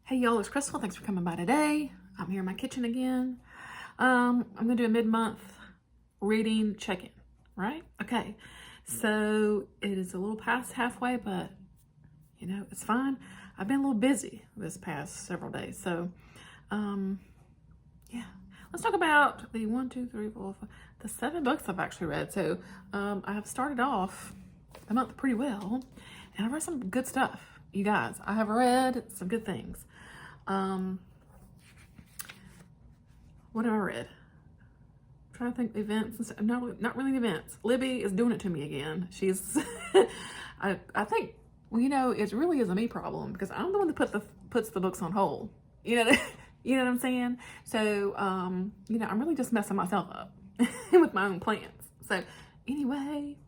Hey y'all, it's Crystal. Thanks for coming by today. I'm here in my kitchen again. I'm gonna do a mid-month reading check-in, right? Okay, so it is a little past halfway, but you know, it's fine. I've been a little busy this past several days. So, yeah, let's talk about the the 7 books I've actually read. So, I have started off the month pretty well, and I've read some good stuff. You guys, I have read some good things. What have I read? I'm trying to think events and stuff. Not really events. Libby is doing it to me again. She's, I think, well, you know, it really is a me problem because I'm the one that puts the books on hold. You know, you know what I'm saying? So, you know, I'm really just messing myself up with my own plans. So, anyway,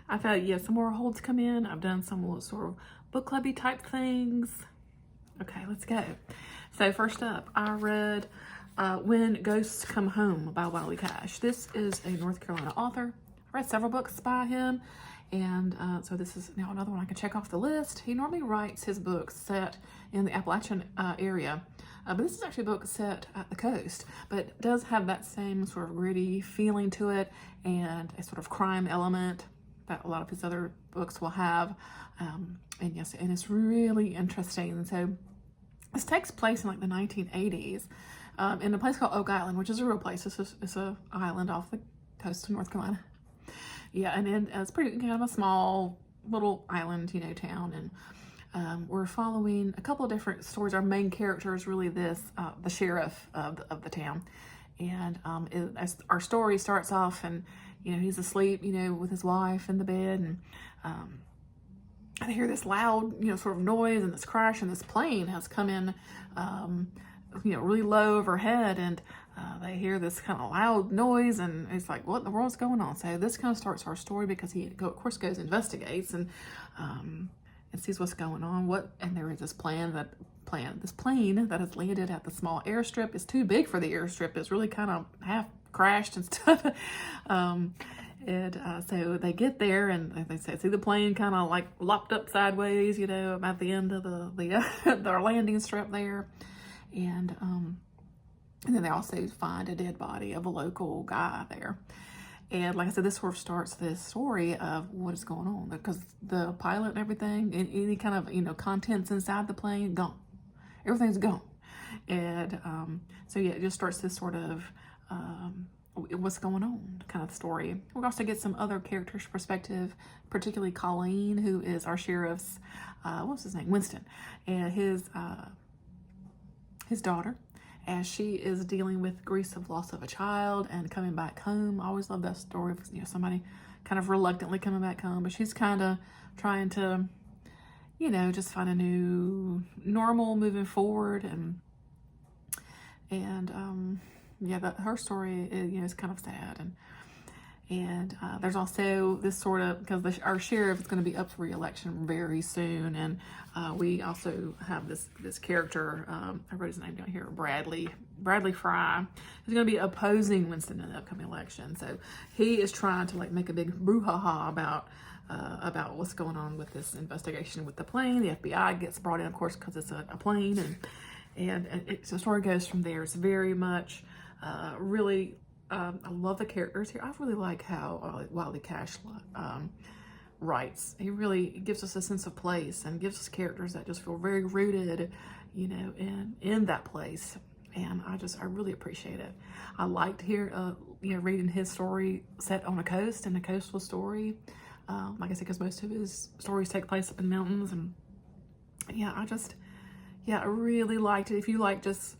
I've had some more holds come in. I've done some little sort of book clubby type things. Okay, let's go. So first up, I read When Ghosts Come Home by Wiley. This is a North Carolina author. I read several books by him, and so this is now another one I can check off the list. He normally writes his books set in the Appalachian area, but this is actually a book set at the coast, but it does have that same sort of gritty feeling to it and a sort of crime element that a lot of his other books will have. And yes, and it's really interesting. And so this takes place in like the 1980s in a place called Oak Island, which is a real place. It's an island off the coast of North Carolina. Yeah, and it's pretty kind of a small little island, you know, town. And we're following a couple of different stories. Our main character is really the sheriff of the town. And as our story starts off, and you know, he's asleep, you know, with his wife in the bed, and I hear this loud, you know, sort of noise and this crash, and this plane has come in, you know, really low overhead, and they hear this kind of loud noise, and it's like, what in the world's going on? So this kind of starts our story because he, of course, goes and investigates and sees what's going on. And there is this plane that has landed at the small airstrip. It's too big for the airstrip. It's really kind of half crashed and stuff. So they get there, and they see the plane kind of like locked up sideways, you know, at the end of the landing strip there, and then they also find a dead body of a local guy there. And like I said, this sort of starts this story of what is going on, because the pilot and everything, and any kind of, you know, contents inside the plane, gone. Everything's gone. And so yeah, it just starts this sort of what's going on kind of story. We also get some other characters' perspective, particularly Colleen, who is our sheriff's, what's his name? Winston, and his daughter, as she is dealing with grief of loss of a child and coming back home. I always love that story of, you know, somebody kind of reluctantly coming back home, but she's kind of trying to, you know, just find a new normal moving forward. And yeah, her story is, you know, is kind of sad. And there's also this sort of, because our sheriff is going to be up for re-election very soon, and we also have this character, I wrote his name down here, Bradley Fry, who's going to be opposing Winston in the upcoming election. So he is trying to like make a big brouhaha about what's going on with this investigation with the plane. The FBI gets brought in, of course, because it's a plane, and so the story goes from there. It's very much really. I love the characters here. I really like how Wiley writes. He really gives us a sense of place and gives us characters that just feel very rooted, you know, in that place. And I really appreciate it. I liked you know, reading his story set on a coast, and a coastal story. Like I said, because most of his stories take place up in the mountains, and yeah, I really liked it. If you like just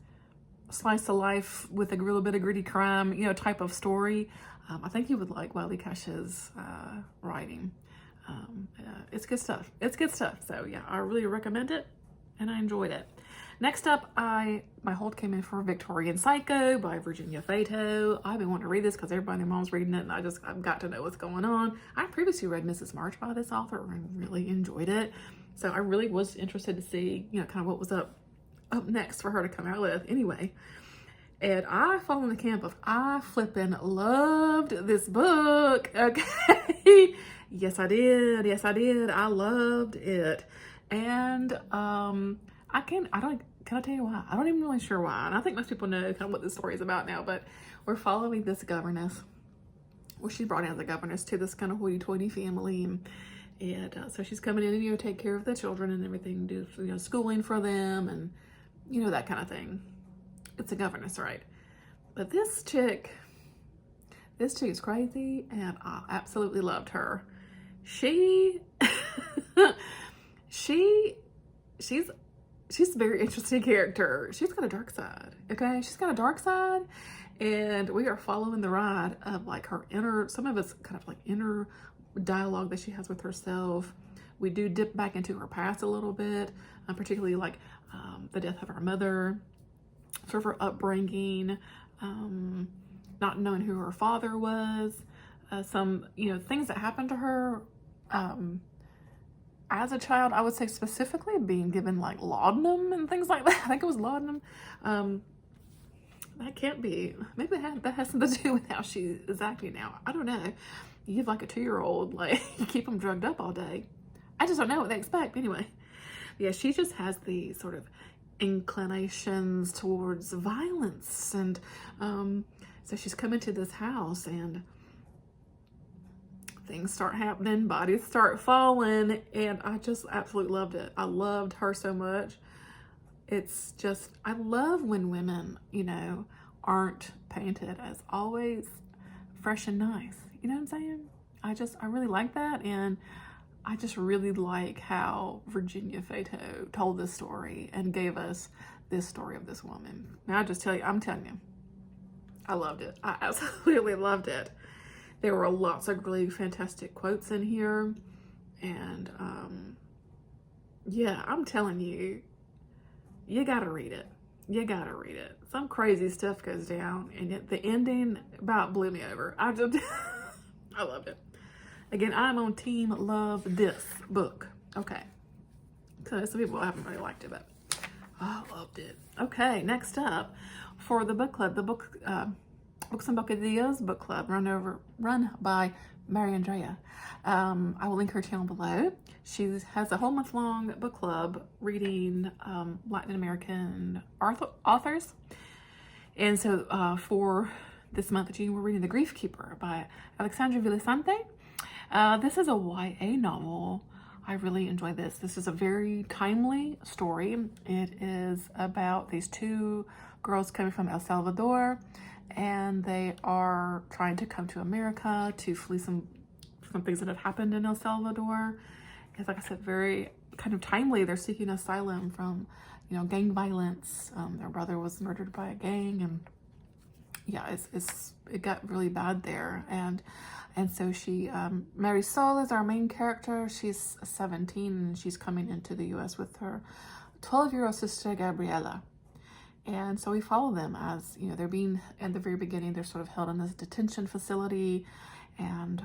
slice of life with a little bit of gritty crime, you know, type of story, I think you would like Wiley Cash's writing. It's good stuff. So yeah, I really recommend it, and I enjoyed it. Next up, my hold came in for Victorian Psycho by Virginia Feito. I've been wanting to read this because everybody and their mom's reading it, and I've got to know what's going on. I previously read Mrs. March by this author and really enjoyed it. So I really was interested to see, you know, kind of what was up next for her to come out with anyway. And I fall in the camp of I flippin' loved this book. Okay. Yes, I did. I loved it. And I don't Can I tell you why? I don't even really sure why. And I think most people know kind of what this story is about now, but we're following this governess. Well, she's brought in as a governess to this kind of hoity-toity family. And so she's coming in and, you know, take care of the children and everything, do, you know, schooling for them and, you know, that kind of thing. It's a governess, right? But this chick is crazy, and I absolutely loved her. She's a very interesting character. She's got a dark side, okay? She's got a dark side, and we are following the ride of like her inner, some of it's kind of like inner dialogue that she has with herself. We do dip back into her past a little bit, particularly like the death of her mother, sort of her upbringing, not knowing who her father was, some, you know, things that happened to her as a child. I would say specifically being given like laudanum and things like that. I think it was laudanum. That can't be, maybe that has something to do with how she is acting now. I don't know. You give like a 2-year-old, like, you keep them drugged up all day. I just don't know what they expect. Anyway, yeah, she just has the sort of inclinations towards violence. And so she's come into this house and things start happening, bodies start falling, and I just absolutely loved it. I loved her so much. It's just, I love when women, you know, aren't painted as always fresh and nice. You know what I'm saying? I really like that, and I just really like how Virginia Feito told this story and gave us this story of this woman. Now I'm telling you, I loved it. I absolutely loved it. There were lots of really fantastic quotes in here, and yeah, I'm telling you, you gotta read it. You gotta read it. Some crazy stuff goes down, and yet the ending about blew me over. I loved it. Again, I'm on team love this book. Okay. So some people haven't really liked it, but I loved it. Okay, next up for the book club, the book Books and Bocadillos book club run by Mary Andrea. I will link her channel below. She has a whole month-long book club reading Latin American authors. And so for this month of June, we're reading The Grief Keeper by Alexandria Villasante. This is a YA novel. I really enjoy this. This is a very timely story. It is about these two girls coming from El Salvador, and they are trying to come to America to flee some things that have happened in El Salvador. Because, like I said, very kind of timely. They're seeking asylum from, you know, gang violence. Their brother was murdered by a gang, and yeah, it got really bad there. And so she, Marisol is our main character. She's 17, and she's coming into the U.S. with her 12-year-old sister, Gabriela. And so we follow them as, you know, they're being, at the very beginning, they're sort of held in this detention facility, and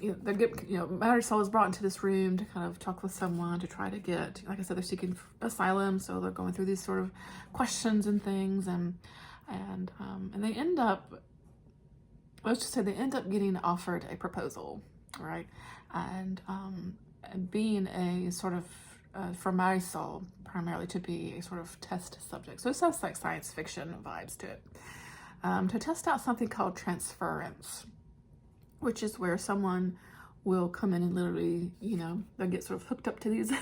you know, they get, you know, Marisol is brought into this room to kind of talk with someone to try to get, like I said, they're seeking asylum, so they're going through these sort of questions and things, and they end up, let's just say they end up getting offered a proposal, right? And being a sort of, for Marisol, primarily to be a sort of test subject. So it has like science fiction vibes to it. To test out something called transference, which is where someone will come in and literally, you know, they'll get sort of hooked up to these,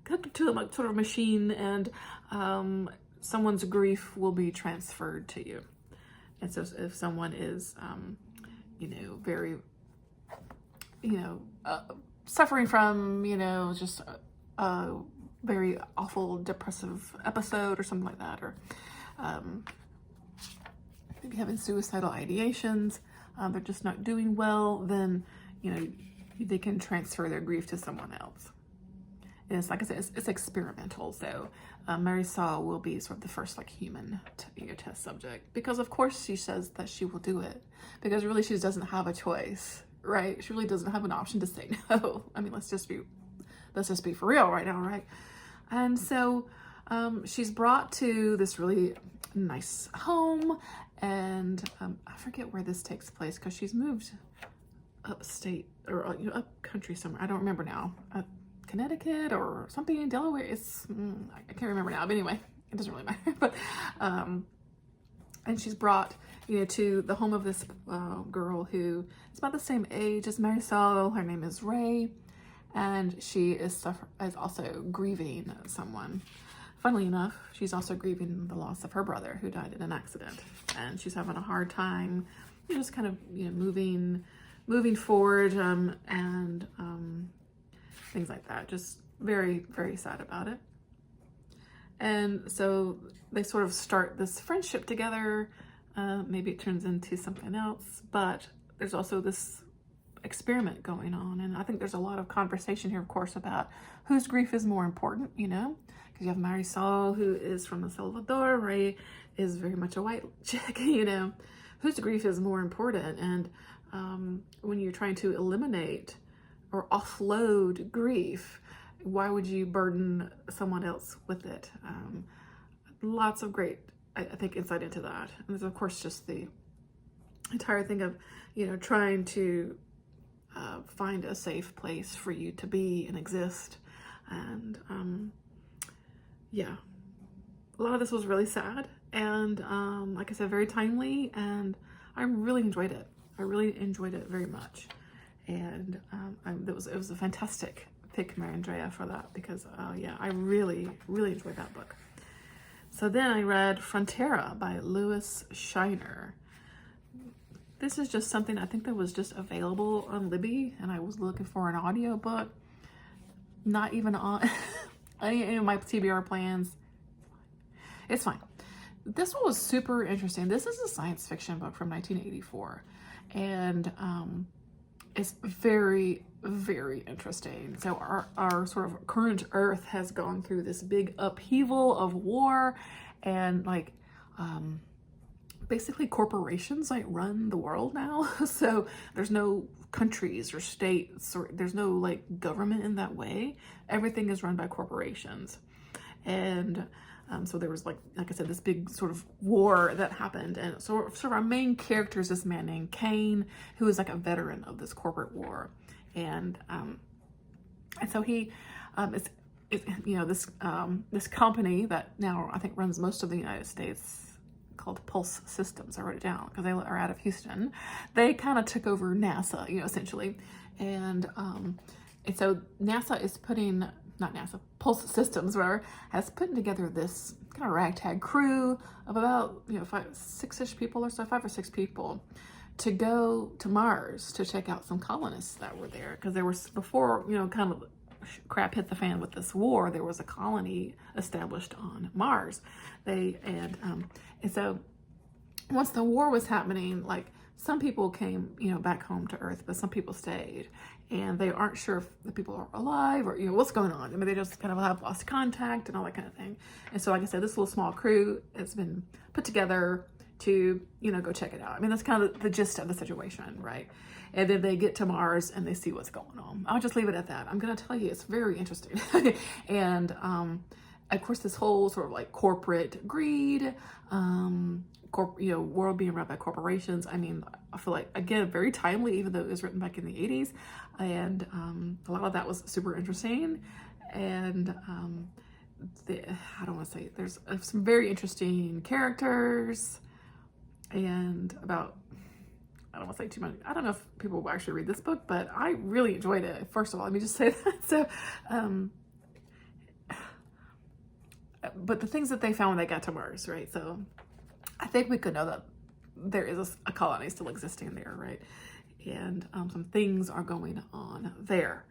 hooked up to a sort of machine, and someone's grief will be transferred to you. And so if someone is, you know, very, you know, suffering from, you know, just a very awful depressive episode or something like that, or maybe having suicidal ideations, they're just not doing well, then, you know, they can transfer their grief to someone else. And it's, like I said, it's experimental. So Marisol will be sort of the first like human test subject, because of course she says that she will do it, because really she doesn't have a choice, right? She really doesn't have an option to say no. I mean, let's just be for real right now, right? And so she's brought to this really nice home, and I forget where this takes place, because she's moved upstate, or, you know, up country somewhere. I don't remember now. Connecticut or something in Delaware. It's, I can't remember now, but anyway, it doesn't really matter. But, and she's brought, you know, to the home of this girl who is about the same age as Marisol. Her name is Ray, and she is also grieving someone. Funnily enough, she's also grieving the loss of her brother who died in an accident, and she's having a hard time, you know, just kind of, you know, moving forward, and things like that. Just very, very sad about it. And so they sort of start this friendship together. Maybe it turns into something else, but there's also this experiment going on. And I think there's a lot of conversation here, of course, about whose grief is more important, you know, because you have Marisol, who is from El Salvador. Ray is very much a white chick, you know, whose grief is more important. And when you're trying to eliminate or offload grief, why would you burden someone else with it? Lots of great, I think, insight into that. And there's, of course, just the entire thing of, you know, trying to find a safe place for you to be and exist. And yeah, a lot of this was really sad. And like I said, very timely. And I really enjoyed it. I really enjoyed it very much. And it was a fantastic pick, Mary Andrea, for that, because yeah, I really, really enjoyed that book. So then I read Frontera by Louis Shiner. This is just something I think that was just available on Libby, and I was looking for an audio book. Not even on any of my TBR plans. It's fine. This one was super interesting. This is a science fiction book from 1984, and it's very, very interesting. So our sort of current Earth has gone through this big upheaval of war, and like basically corporations like run the world now. So there's no countries or states, or there's no like government in that way. Everything is run by corporations. And so there was like I said, this big sort of war that happened. And so sort of our main character is this man named Kane, who is like a veteran of this corporate war. And so he is you know, this company that now I think runs most of the United States, called Pulse Systems. I wrote it down because they are out of Houston. They kind of took over NASA, you know, essentially. And so NASA is Pulse Systems, whatever, has put together this kind of ragtag crew of about, you know, 5 or 6 people or so, 5 or 6 people, to go to Mars to check out some colonists that were there. Because there was, before, you know, kind of crap hit the fan with this war, there was a colony established on Mars. And so once the war was happening, like some people came, you know, back home to Earth, but some people stayed, and they aren't sure if the people are alive or, you know, what's going on. I mean, they just kind of have lost contact and all that kind of thing. And so, like I said, this little small crew has been put together to, you know, go check it out. I mean, that's kind of the gist of the situation, right? And then they get to Mars and they see what's going on. I'll just leave it at that. I'm going to tell you, it's very interesting. And of course, this whole sort of like corporate greed, you know, world being run by corporations. I mean, I feel like, again, very timely, even though it was written back in the 80s. And a lot of that was super interesting. And I don't want to say, there's some very interesting characters, and about, I don't want to say too much. I don't know if people will actually read this book, but I really enjoyed it. First of all, let me just say that. So, but the things that they found when they got to Mars, right? So I think we could know that there is a colony still existing there, right? And some things are going on there,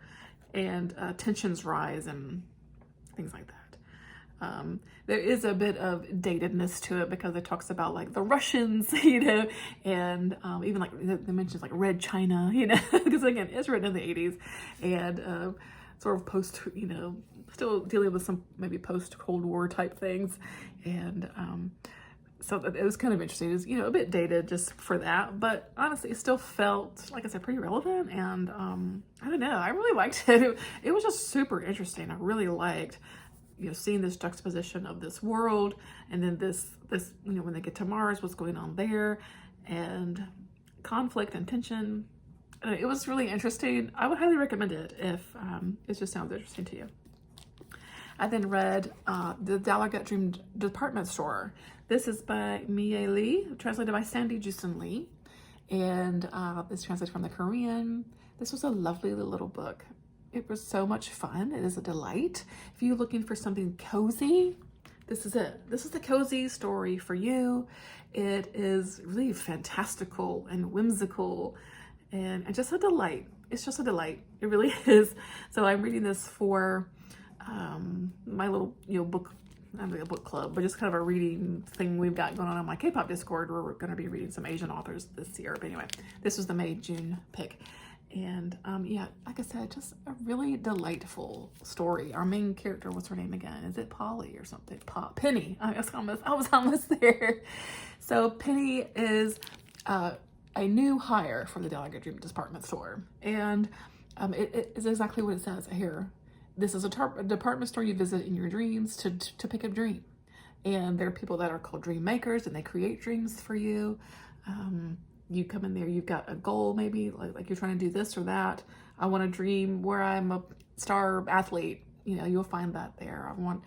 and tensions rise and things like that. There is a bit of datedness to it because it talks about like the Russians, you know, and even like they mentions like Red China, you know, because again, it's written in the 80s, and sort of post, you know, still dealing with some maybe post Cold War type things. And so it was kind of interesting. It was, you know, a bit dated just for that, but honestly, it still felt, like I said, pretty relevant. And I don't know, I really liked it. It was just super interesting. I really liked, you know, seeing this juxtaposition of this world, and then this, you know, when they get to Mars, what's going on there, and conflict and tension. it was really interesting. I would highly recommend it if it just sounds interesting to you. I then read The Dallergut Dream Department Store. This is by Miye Lee, translated by Sandy Jusen Lee, and it's translated from the Korean. This was a lovely little book. It was so much fun. It is a delight. If you're looking for something cozy, this is it. This is the cozy story for you. It is really fantastical and whimsical and just a delight. It's just a delight. It really is. So I'm reading this for my little, book, not really a book club, but just kind of a reading thing we've got going on my K-pop Discord, where we're going to be reading some Asian authors this year. But anyway, this was the May-June pick. And yeah, like I said, just a really delightful story. Our main character, what's her name again? Is it Polly or something? Penny. I was almost there. So Penny is a new hire for the Dallergut Dream Department Store. And it is exactly what it says here. This is a department store you visit in your dreams to pick a dream. And there are people that are called dream makers, and they create dreams for you. You come in there, you've got a goal, maybe like you're trying to do this or that. I want a dream where I'm a star athlete. You'll find that there. I want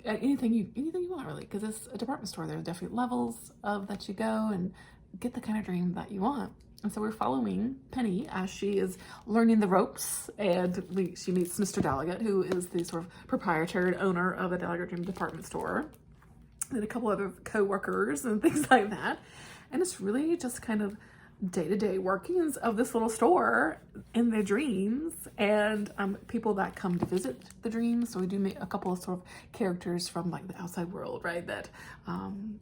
anything you want, really, because it's a department store. There's different levels of that you go and get the kind of dream that you want. And so we're following Penny as she is learning the ropes, and she meets Mr. Dallergut, who is the sort of proprietor and owner of a Dallergut Dream Department Store, and a couple other co-workers and things like that. And it's really just kind of day-to-day workings of this little store in their dreams, and people that come to visit the dreams. So we do meet a couple of sort of characters from like the outside world, right? That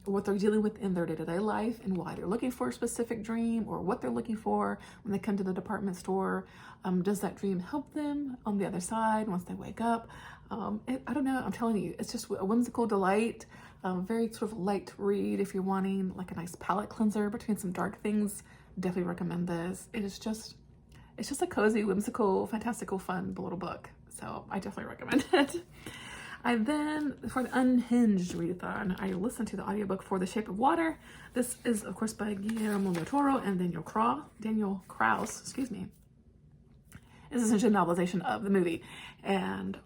what they're dealing with in their day-to-day life, and why they're looking for a specific dream, or what they're looking for when they come to the department store. Does that dream help them on the other side once they wake up? I don't know. I'm telling you, it's just a whimsical delight. Very sort of light read if you're wanting like a nice palette cleanser between some dark things. Definitely recommend this. It's just a cozy, whimsical, fantastical, fun little book. So I definitely recommend it. I then, for the Unhinged readathon, I listened to the audiobook for The Shape of Water. This is, of course, by Guillermo Toro and Danial Kraus, excuse me. It's essentially a novelization of the movie. And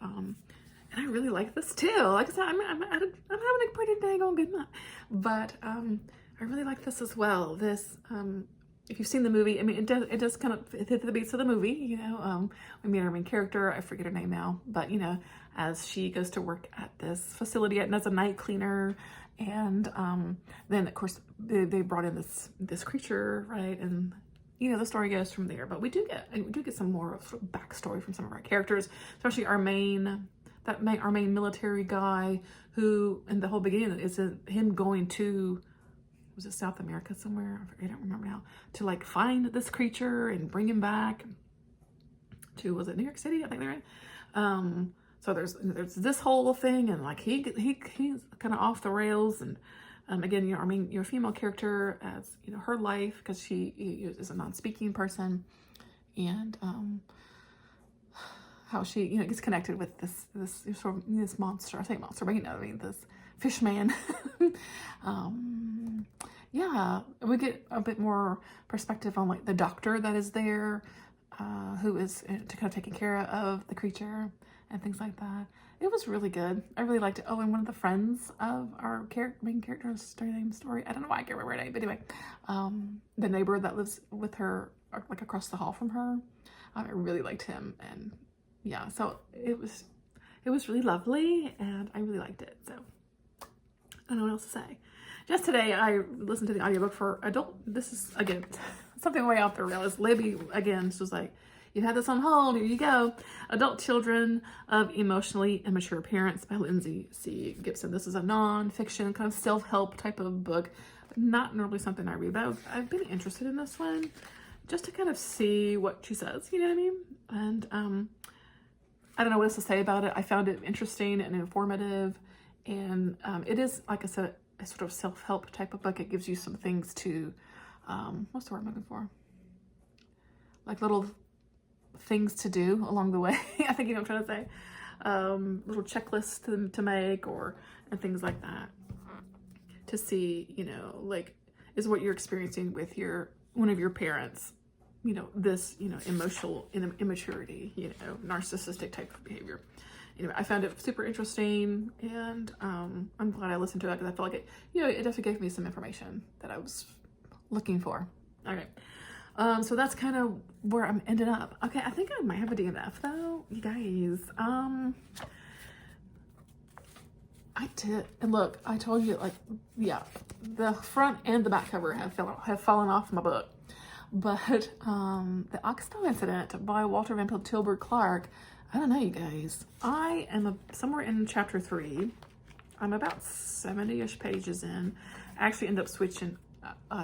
I really like this too. Like I said, I'm having a pretty dang on good month. But I really like this as well. This, if you've seen the movie, I mean, it does kind of hit the beats of the movie, we meet our main character, I forget her name now, but as she goes to work at this facility and as a night cleaner, and then of course they brought in this creature, right? And the story goes from there. But we do get some more sort of backstory from some of our characters, especially our main military guy, who in the whole beginning is him going to, was it South America somewhere? I don't remember now. To like find this creature and bring him back to, was it New York City? I think they're in. So there's this whole thing, and like he's kind of off the rails. And again, your female character, as her life, because she is a non-speaking person, and how she gets connected with this sort of this monster. I say monster, but this fish man. Yeah, we get a bit more perspective on like the doctor that is there, who is to kind of taking care of the creature and things like that. It was really good. I really liked it. Oh, and one of the friends of our main character's story. I don't know why I can't remember her name, but anyway, the neighbor that lives with her, like across the hall from her, I really liked him. And yeah, so it was really lovely, and I really liked it. So I don't know what else to say. Just today, I listened to the audiobook for adult. This is, again, something way off the rails. Libby, again, she was like, you had this on hold, here you go. Adult Children of Emotionally Immature Parents by Lindsay C. Gibson. This is a non-fiction, kind of self-help type of book. Not normally something I read, but I've been interested in this one just to kind of see what she says, you know what I mean? And I don't know what else to say about it. I found it interesting and informative. And it is, like I said, a sort of self-help type of book. It gives you some things to, what's the word I'm looking for? Like little things to do along the way. I think you know what I'm trying to say. Little checklists to make, and things like that. To see, like, is what you're experiencing with one of your parents this, emotional immaturity, narcissistic type of behavior. Anyway, I found it super interesting, and I'm glad I listened to it because I feel like it definitely gave me some information that I was looking for. All right. So that's kind of where I'm ended up. Okay, I think I might have a DNF though, you guys. I did, and look, I told you, like, yeah, the front and the back cover have fallen off my book. But the Oxbow Incident by Walter Van Tilburg Clark, I don't know, you guys. I am somewhere in chapter 3. I'm about 70-ish pages in. I actually ended up switching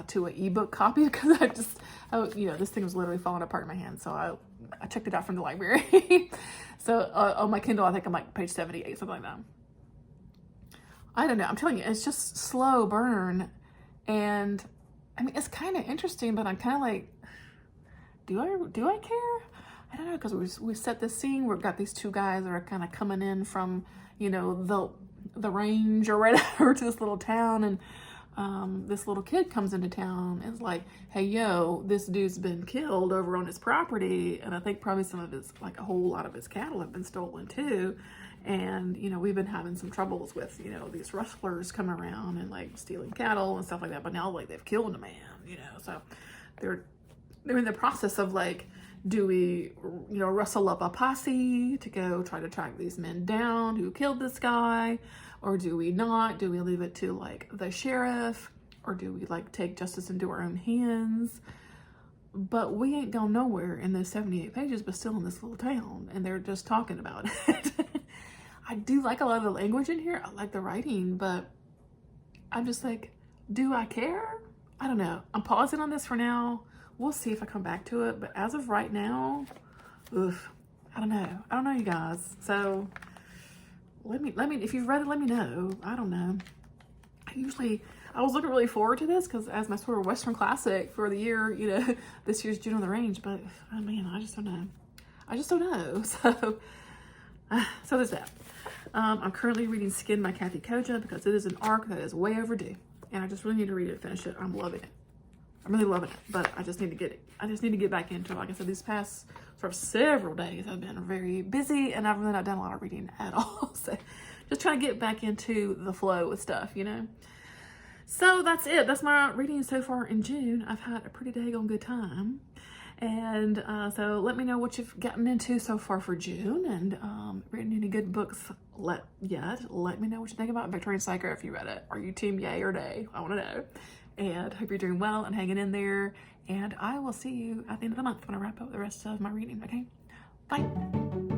to an ebook copy because this thing was literally falling apart in my hand. So I checked it out from the library. So on my Kindle, I think I'm like page 78, something like that. I don't know. I'm telling you, it's just slow burn. And I mean, it's kind of interesting, but I'm kind of like, do I care? I don't know, because we set this scene. We've got these two guys that are kind of coming in from, the range or whatever to this little town, and this little kid comes into town and is like, hey, yo, this dude's been killed over on his property, and I think probably some of his, like a whole lot of his cattle have been stolen too. And, we've been having some troubles with, these rustlers coming around and like stealing cattle and stuff like that. But now like they've killed a man, so they're in the process of like, do we, rustle up a posse to go try to track these men down who killed this guy? Or do we not? Do we leave it to like the sheriff? Or do we like take justice into our own hands? But we ain't gone nowhere in those 78 pages, but still in this little town. And they're just talking about it. I do like a lot of the language in here. I like the writing, but I'm just like, do I care? I don't know. I'm pausing on this for now. We'll see if I come back to it. But as of right now, I don't know. I don't know, you guys. So let me, if you've read it, let me know. I don't know. I was looking really forward to this because as my sort of Western classic for the year, this year's June on the Range, but oh man, I just don't know. So there's that. I'm currently reading Skin by Kathy Koja because it is an arc that is way overdue, and I just really need to read it and finish it. I'm loving it. I'm really loving it, but I just need to get back into it. Like I said, these past sort of several days I've been very busy, and I've really not done a lot of reading at all. So just trying to get back into the flow with stuff, So that's it. That's my reading so far in June. I've had a pretty daggone good time. And so let me know what you've gotten into so far for June, and written any good books yet. Let me know what you think about Victorian Psycho if you read it. Are you team yay or nay? I want to know. And hope you're doing well and hanging in there. And I will see you at the end of the month when I wrap up the rest of my reading, okay? Bye.